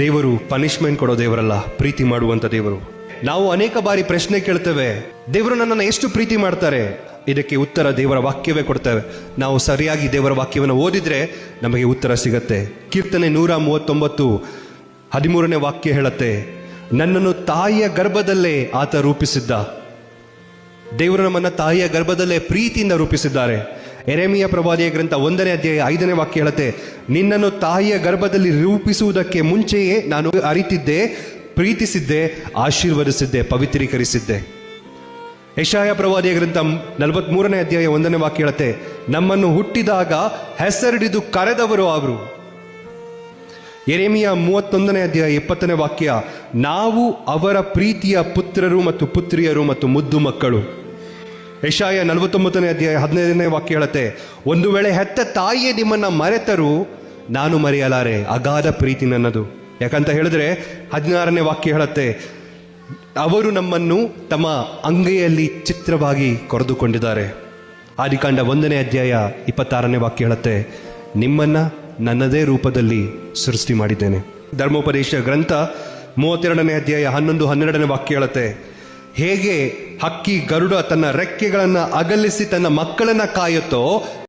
ದೇವರು ಪನಿಷ್ಮೆಂಟ್ ಕೊಡೋ ದೇವರಲ್ಲ, ಪ್ರೀತಿ ಮಾಡುವಂತ ದೇವರು. ನಾವು ಅನೇಕ ಬಾರಿ ಪ್ರಶ್ನೆ ಕೇಳ್ತೇವೆ, ದೇವರು ನನ್ನನ್ನು ಎಷ್ಟು ಪ್ರೀತಿ ಮಾಡ್ತಾರೆ? ಇದಕ್ಕೆ ಉತ್ತರ ದೇವರ ವಾಕ್ಯವೇ ಕೊಡ್ತೇವೆ. ನಾವು ಸರಿಯಾಗಿ ದೇವರ ವಾಕ್ಯವನ್ನು ಓದಿದ್ರೆ ನಮಗೆ ಉತ್ತರ ಸಿಗತ್ತೆ. ಕೀರ್ತನೆ 139:13 ವಾಕ್ಯ ಹೇಳುತ್ತೆ, ನನ್ನನ್ನು ತಾಯಿಯ ಗರ್ಭದಲ್ಲೇ ಆತ ರೂಪಿಸಿದ್ದ. ದೇವರು ನಮ್ಮನ್ನ ತಾಯಿಯ ಗರ್ಭದಲ್ಲೇ ಪ್ರೀತಿಯಿಂದ ರೂಪಿಸಿದ್ದಾರೆ. ಯೆರೆಮೀಯ ಪ್ರವಾದಿಯ ಗ್ರಂಥ 1ನೇ ಅಧ್ಯಾಯ 5ನೇ ವಾಕ್ಯ ಹೇಳುತ್ತೆ, ನಿನ್ನನ್ನು ತಾಯಿಯ ಗರ್ಭದಲ್ಲಿ ರೂಪಿಸುವುದಕ್ಕೆ ಮುಂಚೆಯೇ ನಾನು ಅರಿತಿದ್ದೆ, ಪ್ರೀತಿಸಿದ್ದೆ, ಆಶೀರ್ವದಿಸಿದ್ದೆ, ಪವಿತ್ರೀಕರಿಸಿದ್ದೆ. ಯೆಶಾಯ ಪ್ರವಾದಿಯ ಗ್ರಂಥ 43ನೇ ಅಧ್ಯಾಯ 1ನೇ ವಾಕ್ಯ ಹೇಳುತ್ತೆ, ನಮ್ಮನ್ನು ಹುಟ್ಟಿದಾಗ ಹೆಸರಿಡಿದು ಕರೆದವರು ಅವರು. ಯೆರೆಮೀಯ 31ನೇ ಅಧ್ಯಾಯ 20ನೇ ವಾಕ್ಯ, ನಾವು ಅವರ ಪ್ರೀತಿಯ ಪುತ್ರರು ಮತ್ತು ಪುತ್ರಿಯರು ಮತ್ತು ಮುದ್ದು ಮಕ್ಕಳು. ಯೆಶಾಯ 49ನೇ ಅಧ್ಯಾಯ 15ನೇ ವಾಕ್ಯ ಹೇಳುತ್ತೆ, ಒಂದು ವೇಳೆ ಹೆತ್ತ ತಾಯಿಯೇ ನಿಮ್ಮನ್ನ ಮರೆತರೂ ನಾನು ಮರೆಯಲಾರೆ, ಅಗಾಧ ಪ್ರೀತಿ ನನ್ನದು. ಯಾಕಂತ ಹೇಳಿದ್ರೆ 16ನೇ ವಾಕ್ಯ ಹೇಳುತ್ತೆ, ಅವರು ನಮ್ಮನ್ನು ತಮ್ಮ ಅಂಗೈಯಲ್ಲಿ ಚಿತ್ರವಾಗಿ ಕೊರೆದುಕೊಂಡಿದ್ದಾರೆ. ಆದಿಕಾಂಡ 1ನೇ ಅಧ್ಯಾಯ 26ನೇ ವಾಕ್ಯ ಹೇಳುತ್ತೆ, ನಿಮ್ಮನ್ನ ನನ್ನದೇ ರೂಪದಲ್ಲಿ ಸೃಷ್ಟಿ ಮಾಡಿದ್ದೇನೆ. ಧರ್ಮೋಪದೇಶ ಗ್ರಂಥ 32ನೇ ಅಧ್ಯಾಯ 11-12ನೇ ವಾಕ್ಯ ಹೇಳುತ್ತೆ, ಹೇಗೆ ಹಕ್ಕಿ ಗರುಡ ತನ್ನ ರೆಕ್ಕೆಗಳನ್ನು ಅಗಲಿಸಿ ತನ್ನ ಮಕ್ಕಳನ್ನ ಕಾಯುತ್ತೋ